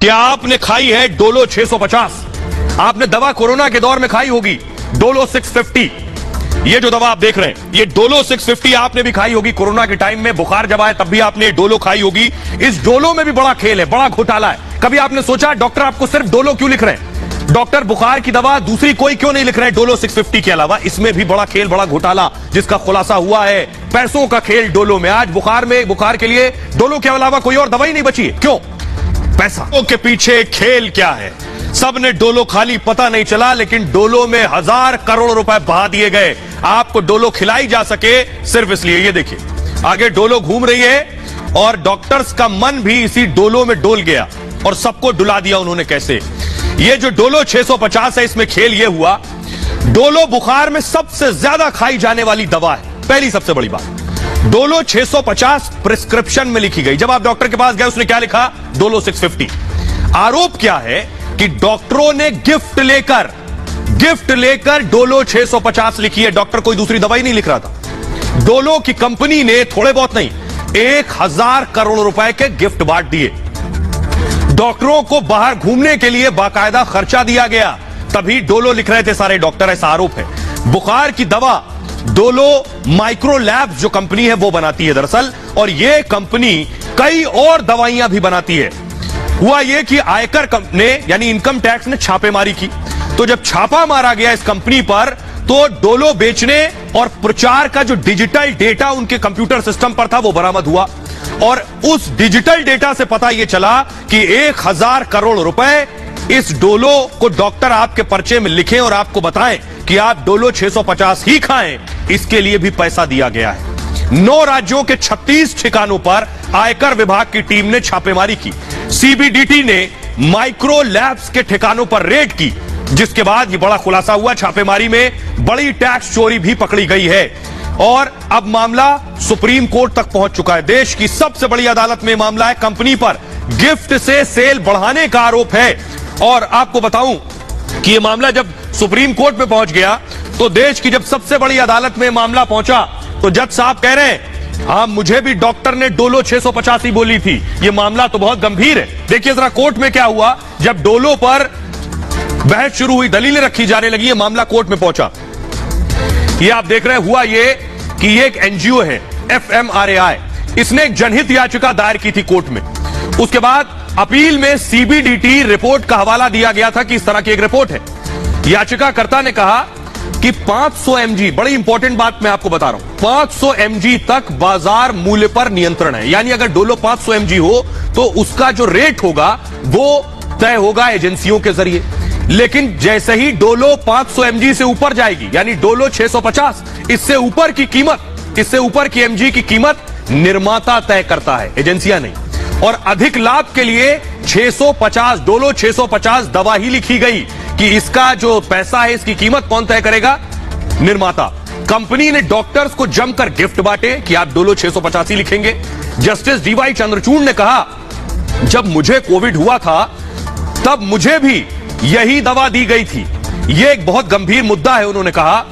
क्या आपने खाई है डोलो 650? आपने दवा कोरोना के दौर में खाई होगी डोलो 650। ये जो दवा आप देख रहे हैं ये डोलो 650 आपने भी खाई होगी कोरोना के टाइम में, बुखार जब आए तब भी आपने डोलो खाई होगी। इस डोलो में भी बड़ा खेल है, बड़ा घोटाला है। कभी आपने सोचा डॉक्टर आपको सिर्फ डोलो क्यों लिख रहे हैं? डॉक्टर बुखार की दवा दूसरी कोई क्यों नहीं लिख रहे हैं डोलो 650 के अलावा? इसमें भी बड़ा खेल, बड़ा घोटाला जिसका खुलासा हुआ है। पैसों का खेल डोलो में। आज बुखार के लिए डोलो के अलावा कोई और दवाई नहीं बची है। क्यों? पैसा के पीछे खेल क्या है? सबने डोलो खाली, पता नहीं चला, लेकिन डोलो में 1000 करोड़ रुपए बहा दिए गए। आपको डोलो खिलाई जा सके सिर्फ इसलिए। ये देखिए आगे डोलो घूम रही है और डॉक्टर्स का मन भी इसी डोलो में डोल गया और सबको डुला दिया उन्होंने। कैसे? ये जो डोलो 650 है इसमें खेल ये हुआ, डोलो बुखार में सबसे ज्यादा खाई जाने वाली दवा है। पहली सबसे बड़ी बात, डोलो 650 प्रिस्क्रिप्शन में लिखी गई। जब आप डॉक्टर के पास गए उसने क्या लिखा? डोलो 650। आरोप क्या है कि डॉक्टरों ने गिफ्ट लेकर डोलो 650 लिखी है। डॉक्टर कोई दूसरी दवाई नहीं लिख रहा था। डोलो की कंपनी ने थोड़े बहुत नहीं 1000 करोड़ रुपए के गिफ्ट बांट दिए। डॉक्टरों को बाहर घूमने के लिए बाकायदा खर्चा दिया गया, तभी डोलो लिख रहे थे सारे डॉक्टर, ऐसा आरोप है। बुखार की दवा डोलो माइक्रो लैब्स जो कंपनी है वो बनाती है दरअसल, और ये कंपनी कई और दवाइयां भी बनाती है। हुआ ये कि आयकर ने यानी इनकम टैक्स ने छापेमारी की, तो जब छापा मारा गया इस कंपनी पर तो डोलो बेचने और प्रचार का जो डिजिटल डेटा उनके कंप्यूटर सिस्टम पर था वो बरामद हुआ। और उस डिजिटल डेटा से पता यह चला कि 1000 करोड़ रुपए इस डोलो को डॉक्टर आपके पर्चे में लिखें और आपको बताएं कि आप डोलो 650 ही खाएं, इसके लिए भी पैसा दिया गया है। 9 राज्यों के 36 ठिकानों पर आयकर विभाग की टीम ने छापेमारी की। सीबीडीटी ने माइक्रो लैब्स के ठिकानों पर रेड की, जिसके बाद यह बड़ा खुलासा हुआ। छापेमारी में बड़ी टैक्स चोरी भी पकड़ी गई है और अब मामला सुप्रीम कोर्ट तक पहुंच चुका है। देश की सबसे बड़ी अदालत में मामला है। कंपनी पर गिफ्ट से सेल बढ़ाने का आरोप है। और आपको बताऊं कि यह मामला जब सुप्रीम कोर्ट में पहुंच गया तो देश की जब सबसे बड़ी अदालत में मामला पहुंचा तो जज साहब कह रहे हैं हाँ, मुझे भी डॉक्टर ने डोलो 650 ही बोली थी, यह मामला तो बहुत गंभीर है। देखिए जरा कोर्ट में क्या हुआ। जब डोलो पर बहस शुरू हुई, दलीलें रखी जाने लगी, यह मामला कोर्ट में पहुंचा। ये आप देख रहे हैं, हुआ ये कि ये एक एनजीओ है FMRAI, इसने एक जनहित याचिका दायर की थी कोर्ट में। उसके बाद अपील में सीबीडीटी रिपोर्ट का हवाला दिया गया था कि इस तरह की एक रिपोर्ट है। याचिकाकर्ता ने कहा कि 500 mg, बड़ी इंपॉर्टेंट बात मैं आपको बता रहा हूं, 500 mg तक बाजार मूल्य पर नियंत्रण है। यानी अगर डोलो 500 mg हो तो उसका जो रेट होगा वो तय होगा एजेंसियों के जरिए। लेकिन जैसे ही डोलो 500 mg से ऊपर जाएगी, यानी डोलो 650, इससे ऊपर की mg की कीमत निर्माता तय करता है, एजेंसियां नहीं। और अधिक लाभ के लिए 650 डोलो 650 दवा ही लिखी गई कि इसका जो पैसा है, इसकी कीमत कौन तय करेगा? निर्माता। कंपनी ने डॉक्टर्स को जमकर गिफ्ट बांटे कि आप डोलो 650 ही लिखेंगे। जस्टिस डीवाई चंद्रचूड़ ने कहा जब मुझे कोविड हुआ था तब मुझे भी यही दवा दी गई थी। यह एक बहुत गंभीर मुद्दा है, उन्होंने कहा।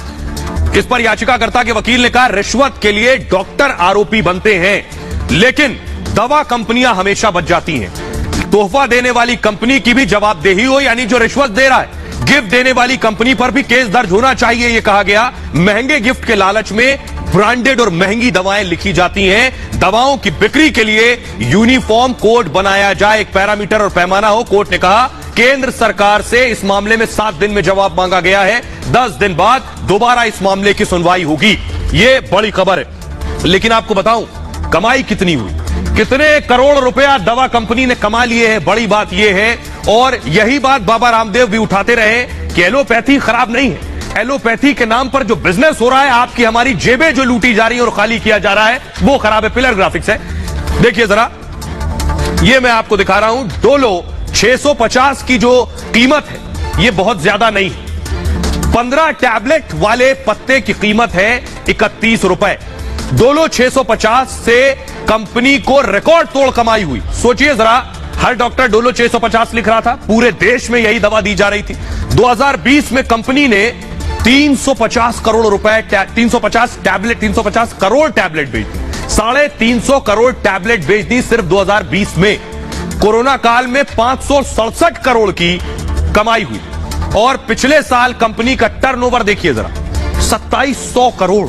इस पर याचिकाकर्ता के वकील ने कहा रिश्वत के लिए डॉक्टर आरोपी बनते हैं, लेकिन दवा कंपनियां हमेशा बच जाती हैं। तोहफा देने वाली कंपनी की भी जवाबदेही हो, यानी जो रिश्वत दे रहा है, गिफ्ट देने वाली कंपनी पर भी केस दर्ज होना चाहिए, यह कहा गया। महंगे गिफ्ट के लालच में ब्रांडेड और महंगी दवाएं लिखी जाती हैं। दवाओं की बिक्री के लिए यूनिफॉर्म कोड बनाया जाए, एक पैरामीटर और पैमाना हो। कोर्ट ने कहा केंद्र सरकार से इस मामले में 7 दिन में जवाब मांगा गया है। 10 दिन बाद दोबारा इस मामले की सुनवाई होगी। यह बड़ी खबर है। लेकिन आपको बताऊं कमाई कितनी हुई, कितने करोड़ रुपया दवा कंपनी ने कमा लिए हैं, बड़ी बात यह है। और यही बात बाबा रामदेव भी उठाते रहे कि एलोपैथी खराब नहीं है। एलोपैथी के नाम पर जो बिजनेस हो रहा है, आपकी हमारी जेबें जो लूटी जा रही है और खाली किया जा रहा है, वो खराब है। पिलर ग्राफिक्स है, देखिए जरा, ये मैं आपको दिखा रहा हूं। डोलो 650 की जो कीमत है ये बहुत ज्यादा नहीं है। 15 टैबलेट वाले पत्ते की कीमत है 31 रुपए। डोलो 650 से कंपनी को रिकॉर्ड तोड़ कमाई हुई। सोचिए जरा, हर डॉक्टर डोलो 650 लिख रहा था, पूरे देश में यही दवा दी जा रही थी। 2020 में कंपनी ने 350 करोड़ रुपए 350 करोड़ टैबलेट बेच दी। 350 करोड़ टैबलेट बेच दी सिर्फ 2020 में। कोरोना काल में 567 करोड़ की कमाई हुई और पिछले साल कंपनी का टर्नओवर देखिए जरा, 2700 करोड़,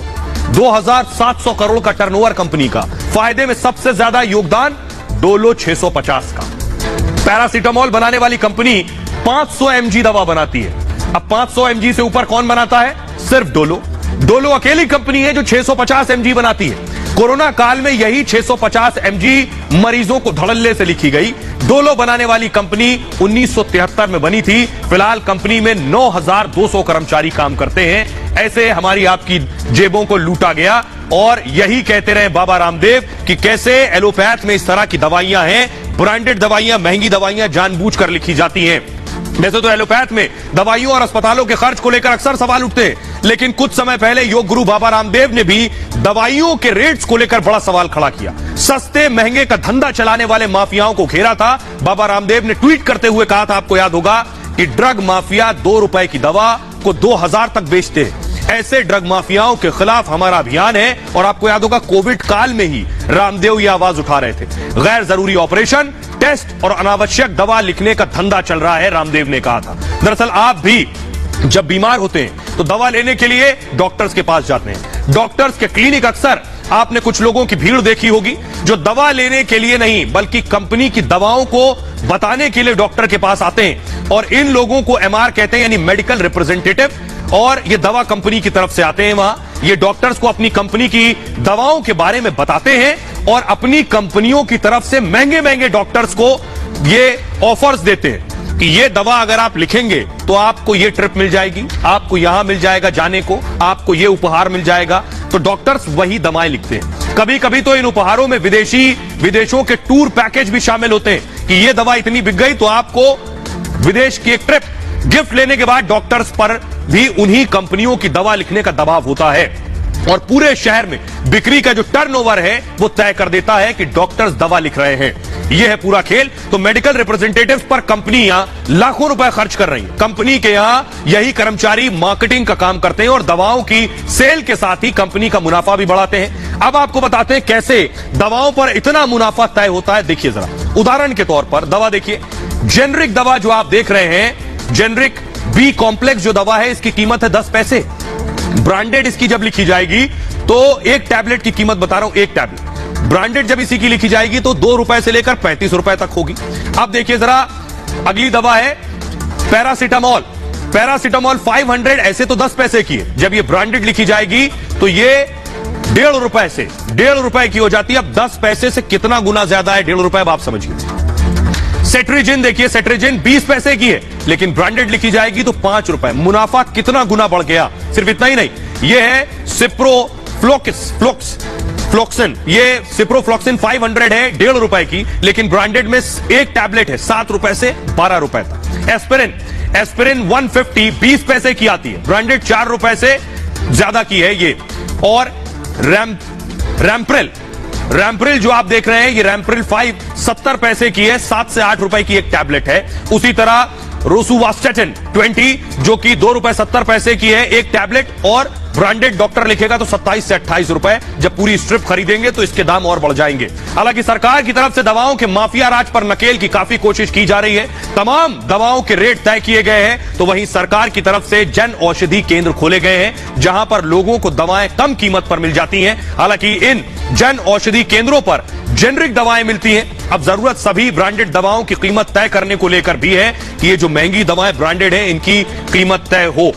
2700 करोड़ का टर्नओवर कंपनी का। फायदे में सबसे ज्यादा योगदान डोलो 650 का। पैरासीटामोल बनाने वाली कंपनी 500 mg दवा बनाती है। अब 500 mg से ऊपर कौन बनाता है? सिर्फ डोलो। डोलो अकेली कंपनी है जो 650 mg बनाती है। कोरोना काल में यही 650 mg मरीजों को धड़ल्ले से लिखी गई। डोलो बनाने वाली कंपनी 1973 में बनी थी। फिलहाल कंपनी में 9200 कर्मचारी काम करते हैं। ऐसे हमारी आपकी जेबों को लूटा गया और यही कहते रहे बाबा रामदेव कि कैसे एलोपैथ में इस तरह की दवाइयां हैं, ब्रांडेड दवाइयां, महंगी दवाइयां जानबूझकर लिखी जाती हैं। वैसे तो एलोपैथ में दवाइयों और अस्पतालों के खर्च को लेकर अक्सर सवाल उठते हैं, लेकिन कुछ समय पहले योग गुरु बाबा रामदेव ने भी दवाइयों के रेट्स को लेकर बड़ा सवाल खड़ा किया। सस्ते महंगे का धंधा चलाने वाले माफियाओं को घेरा था। बाबा रामदेव ने ट्वीट करते हुए कहा था, आपको याद होगा, कि ड्रग माफिया 2 रुपए की दवा को 2000 तक बेचते हैं। ऐसे ड्रग माफियाओं के खिलाफ हमारा अभियान है। और आपको याद होगा कोविड काल में ही रामदेव ये आवाज उठा रहे थे। गैर जरूरी ऑपरेशन, टेस्ट और अनावश्यक दवा लिखने का धंधा चल रहा है, रामदेव ने कहा था। दरअसल आप भी जब बीमार होते हैं तो दवा लेने के लिए डॉक्टर्स के पास जाते हैं। डॉक्टर्स के क्लिनिक अक्सर आपने कुछ लोगों की भीड़ देखी होगी जो दवा लेने के लिए नहीं बल्कि कंपनी की दवाओं को बताने के लिए डॉक्टर के पास आते हैं। और इन लोगों को एमआर कहते हैं, यानी मेडिकल रिप्रेजेंटेटिव। और ये दवा कंपनी की तरफ से आते हैं वहां। ये डॉक्टर्स को अपनी कंपनी की दवाओं के बारे में बताते हैं और अपनी कंपनियों की तरफ से महंगे महंगे डॉक्टर्स को ये ऑफर्स देते हैं कि ये दवा अगर आप लिखेंगे तो आपको ये ट्रिप मिल जाएगी, आपको यहां मिल जाएगा जाने को, आपको ये उपहार मिल जाएगा। तो डॉक्टर्स वही दवाएं लिखते हैं। कभी कभी तो इन उपहारों में विदेशों के टूर पैकेज भी शामिल होते हैं कि ये दवा इतनी बिक गई तो आपको विदेश की एक ट्रिप। गिफ्ट लेने के बाद डॉक्टर्स पर भी उन्हीं कंपनियों की दवा लिखने का दबाव होता है और पूरे शहर में बिक्री का जो टर्नओवर है वो तय कर देता है कि डॉक्टर्स दवा लिख रहे हैं। यह है पूरा खेल। तो मेडिकल रिप्रेजेंटेटिव्स पर कंपनियां लाखों रुपए खर्च कर रही हैं। कंपनी के यहां यही कर्मचारी मार्केटिंग का काम करते हैं और दवाओं की सेल के साथ ही कंपनी का मुनाफा भी बढ़ाते हैं। अब आपको बताते हैं कैसे दवाओं पर इतना मुनाफा तय होता है। देखिए जरा, उदाहरण के तौर पर दवा देखिए, जेनरिक दवा जो आप देख रहे हैं, जेनरिक बी कॉम्प्लेक्स जो दवा है, इसकी कीमत है 10 पैसे। ब्रांडेड इसकी जब लिखी जाएगी तो एक टैबलेट की कीमत बता रहा हूं, एक टैबलेट ब्रांडेड जब इसी की लिखी जाएगी तो 2 रुपए से लेकर 35 रुपए तक होगी। अब देखिए जरा, अगली दवा है पैरासीटामोल। पैरासीटामोल 500 ऐसे तो 10 पैसे की है, जब ये ब्रांडेड लिखी जाएगी तो ये 1.5 रुपए से 1.5 रुपए की हो जाती है। अब 10 पैसे से कितना गुना ज्यादा है 1.5 रुपए, अब आप समझिए। सेट्रिजिन देखिए, सेट्रिजिन 20 पैसे की है लेकिन ब्रांडेड लिखी जाएगी तो 5 रुपए। मुनाफा कितना गुना बढ़ गया। सिर्फ इतना ही नहीं, यह है सिप्रोफ्लोक्सिन। ये सिप्रोफ्लोक्सिन 500 है 1.5 रुपए की, लेकिन ब्रांडेड में एक टैबलेट है 7 रुपए से 12 रुपए तक। एस्पिरिन 150 20 पैसे की आती है, ब्रांडेड 4 रुपए से ज्यादा की है ये। और रैम्प्रिल जो आप देख रहे हैं, ये रैम्प्रिल 5 70 पैसे की है, 7 से 8 रुपए की एक टैबलेट है। उसी तरह रोसुवास्टेटिन 20 जो कि 2 रुपए 70 पैसे की है एक टैबलेट, और ब्रांडेड डॉक्टर लिखेगा तो 27 से 28 रुपए। जब पूरी स्ट्रिप खरीदेंगे तो इसके दाम और बढ़ जाएंगे। हालांकि सरकार की तरफ से दवाओं के माफिया राज पर नकेल की काफी कोशिश की जा रही है। तमाम दवाओं के रेट तय किए गए हैं, तो वहीं सरकार की तरफ से जन औषधि केंद्र खोले गए हैं जहां पर लोगों को दवाएं कम कीमत पर मिल जाती हैं। हालांकि इन जन औषधि केंद्रों पर जेनरिक दवाएं मिलती हैं। अब जरूरत सभी ब्रांडेड दवाओं की कीमत तय करने को लेकर भी है कि ये जो महंगी दवाएं ब्रांडेड है इनकी कीमत तय हो।